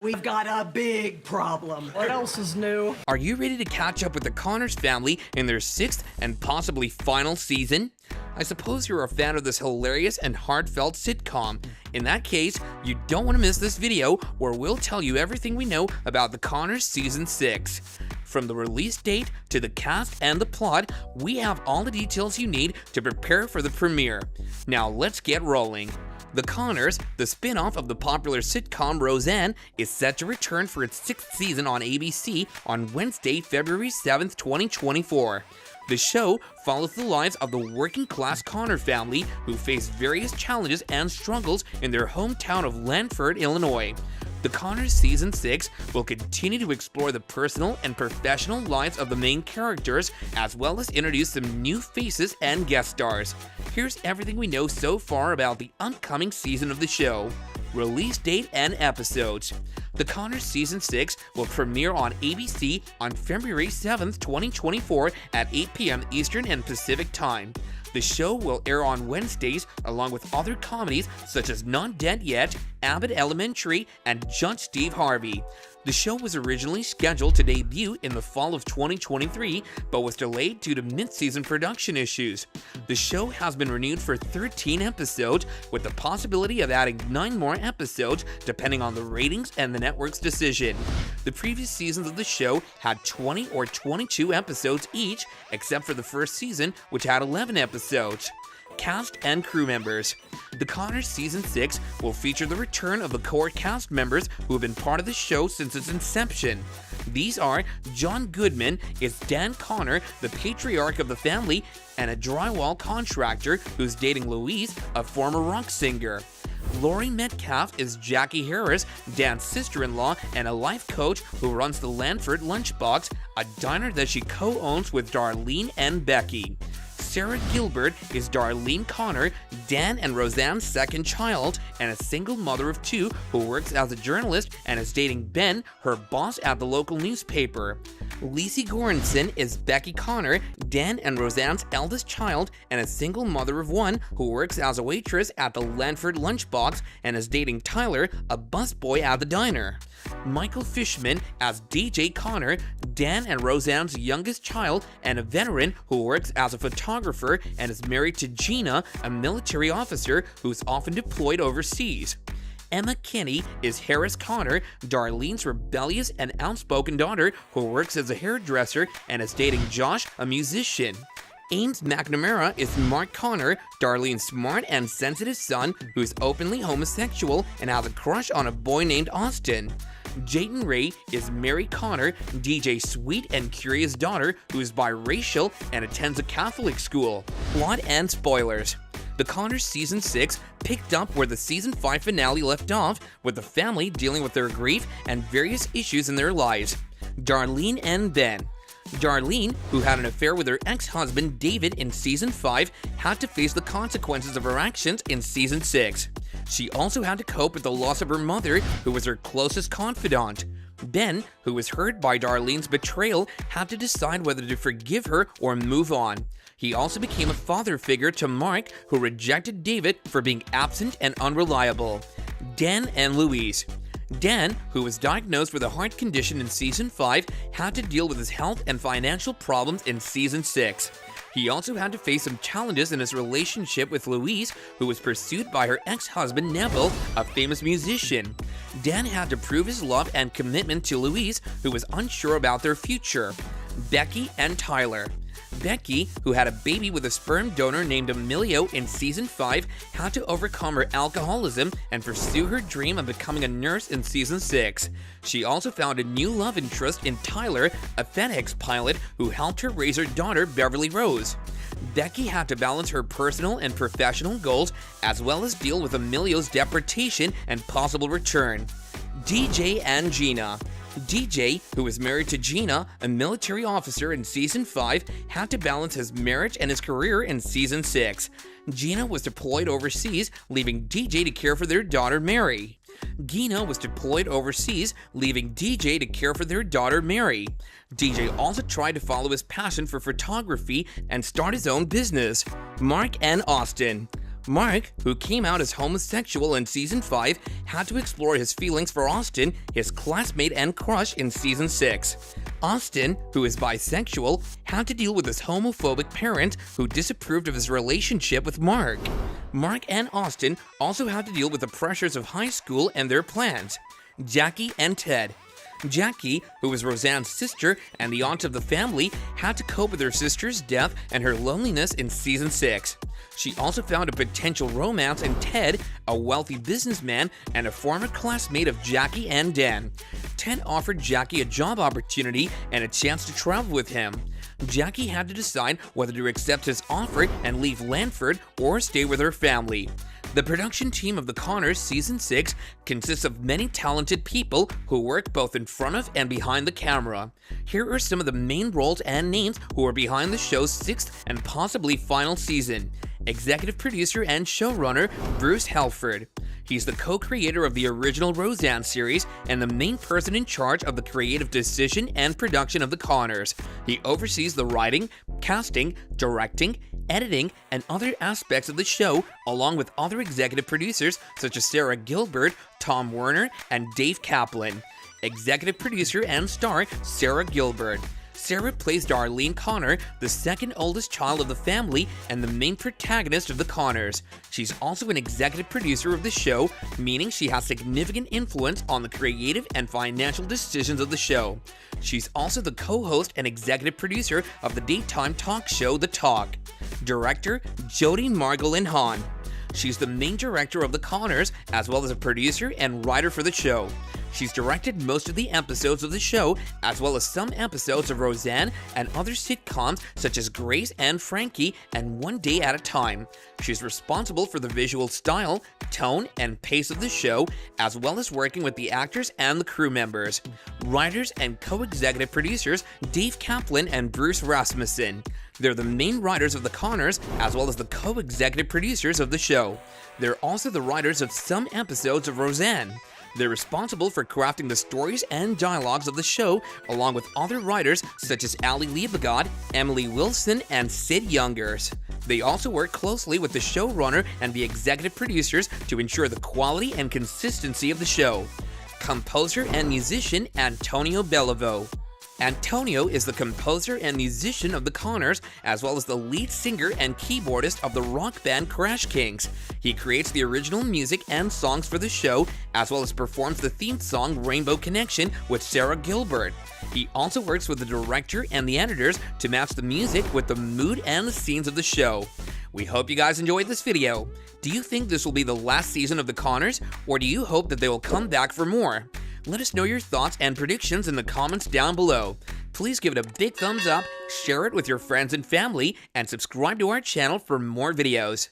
We've got a big problem. What else is new? Are you ready to catch up with the Connors family in their 6th and possibly final season? I suppose you're a fan of this hilarious and heartfelt sitcom. In that case, you don't want to miss this video where we'll tell you everything we know about the Connors Season 6. From the release date to the cast and the plot, we have all the details you need to prepare for the premiere. Now let's get rolling. The Connors, the spin-off of the popular sitcom Roseanne, is set to return for its 6th season on ABC on Wednesday, February 7th, 2024. The show follows the lives of the working-class Connor family who face various challenges and struggles in their hometown of Lanford, Illinois. The Connors Season 6 will continue to explore the personal and professional lives of the main characters, as well as introduce some new faces and guest stars. Here's everything we know so far about the upcoming season of the show. Release date and episodes. The Connors Season 6 will premiere on ABC on February 7th, 2024 at 8 p.m. Eastern and Pacific Time. The show will air on Wednesdays along with other comedies such as Not Dead Yet, Abbott Elementary, and Judge Steve Harvey. The show was originally scheduled to debut in the fall of 2023, but was delayed due to mid-season production issues. The show has been renewed for 13 episodes, with the possibility of adding 9 more episodes depending on the ratings and the network's decision. The previous seasons of the show had 20 or 22 episodes each, except for the first season, which had 11 episodes. Cast and crew members. The Connors Season 6 will feature the return of the core cast members who have been part of the show since its inception. These are John Goodman is Dan Connor, the patriarch of the family, and a drywall contractor who's dating Louise, a former rock singer. Laurie Metcalf is Jackie Harris, Dan's sister-in-law, and a life coach who runs the Lanford Lunchbox, a diner that she co-owns with Darlene and Becky. Sarah Gilbert is Darlene Connor, Dan and Roseanne's second child, and a single mother of 2 who works as a journalist and is dating Ben, her boss at the local newspaper. Lacey Goranson is Becky Connor, Dan and Roseanne's eldest child, and a single mother of 1 who works as a waitress at the Lanford Lunchbox and is dating Tyler, a busboy at the diner. Michael Fishman as DJ Connor, Dan and Roseanne's youngest child, and a veteran who works as a photographer and is married to Gina, a military officer who's often deployed overseas. Emma Kinney is Harris Connor, Darlene's rebellious and outspoken daughter who works as a hairdresser and is dating Josh, a musician. Ames McNamara is Mark Connor, Darlene's smart and sensitive son who's openly homosexual and has a crush on a boy named Austin. Jayden Ray is Mary Connor, DJ's sweet and curious daughter who is biracial and attends a Catholic school. Plot and spoilers. The Connors Season 6 picked up where the Season 5 finale left off, with the family dealing with their grief and various issues in their lives. Darlene and Ben. Darlene, who had an affair with her ex-husband David in Season 5, had to face the consequences of her actions in Season 6. She also had to cope with the loss of her mother, who was her closest confidant. Ben, who was hurt by Darlene's betrayal, had to decide whether to forgive her or move on. He also became a father figure to Mark, who rejected David for being absent and unreliable. Dan and Louise. Dan, who was diagnosed with a heart condition in Season 5, had to deal with his health and financial problems in Season 6. He also had to face some challenges in his relationship with Louise, who was pursued by her ex-husband Neville, a famous musician. Dan had to prove his love and commitment to Louise, who was unsure about their future. Becky and Tyler. Becky, who had a baby with a sperm donor named Emilio in Season 5, had to overcome her alcoholism and pursue her dream of becoming a nurse in Season 6. She also found a new love interest in Tyler, a FedEx pilot who helped her raise her daughter Beverly Rose. Becky had to balance her personal and professional goals as well as deal with Emilio's deportation and possible return. DJ and Gina. DJ, who was married to Gina, a military officer in Season 5, had to balance his marriage and his career in Season 6. Gina was deployed overseas, leaving DJ to care for their daughter Mary. Gina was deployed overseas, leaving DJ to care for their daughter Mary. DJ also tried to follow his passion for photography and start his own business. Mark and Austin. Mark, who came out as homosexual in Season 5, had to explore his feelings for Austin, his classmate and crush in Season 6. Austin, who is bisexual, had to deal with his homophobic parent who disapproved of his relationship with Mark. Mark and Austin also had to deal with the pressures of high school and their plans. Jackie and Ted. Jackie, who was Roseanne's sister and the aunt of the family, had to cope with her sister's death and her loneliness in Season 6. She also found a potential romance in Ted, a wealthy businessman and a former classmate of Jackie and Dan. Ted offered Jackie a job opportunity and a chance to travel with him. Jackie had to decide whether to accept his offer and leave Lanford or stay with her family. The production team of The Conners Season 6 consists of many talented people who work both in front of and behind the camera. Here are some of the main roles and names who are behind the show's 6th and possibly final season. Executive producer and showrunner Bruce Helford. He's the co-creator of the original Roseanne series and the main person in charge of the creative decision and production of The Conners. He oversees the writing, casting, directing, editing, and other aspects of the show, along with other executive producers such as Sarah Gilbert, Tom Werner, and Dave Kaplan. Executive producer and star Sarah Gilbert. Sarah plays Darlene Connor, the second oldest child of the family and the main protagonist of The Conners. She's also an executive producer of the show, meaning she has significant influence on the creative and financial decisions of the show. She's also the co-host and executive producer of the daytime talk show The Talk. Director Jody Margolin Hahn. She's the main director of The Conners, as well as a producer and writer for the show. She's directed most of the episodes of the show, as well as some episodes of Roseanne and other sitcoms such as Grace and Frankie and One Day at a Time. She's responsible for the visual style, tone, and pace of the show, as well as working with the actors and the crew members. Writers and co-executive producers Dave Kaplan and Bruce Rasmussen. They're the main writers of The Conners, as well as the co-executive producers of the show. They're also the writers of some episodes of Roseanne. They're responsible for crafting the stories and dialogues of the show, along with other writers such as Ali Liebegod, Emily Wilson, and Sid Youngers. They also work closely with the showrunner and the executive producers to ensure the quality and consistency of the show. Composer and musician Antonio Beliveau. Antonio is the composer and musician of The Conners, as well as the lead singer and keyboardist of the rock band Crash Kings. He creates the original music and songs for the show, as well as performs the theme song Rainbow Connection with Sarah Gilbert. He also works with the director and the editors to match the music with the mood and the scenes of the show. We hope you guys enjoyed this video. Do you think this will be the last season of The Conners, or do you hope that they will come back for more? Let us know your thoughts and predictions in the comments down below. Please give it a big thumbs up, share it with your friends and family, and subscribe to our channel for more videos.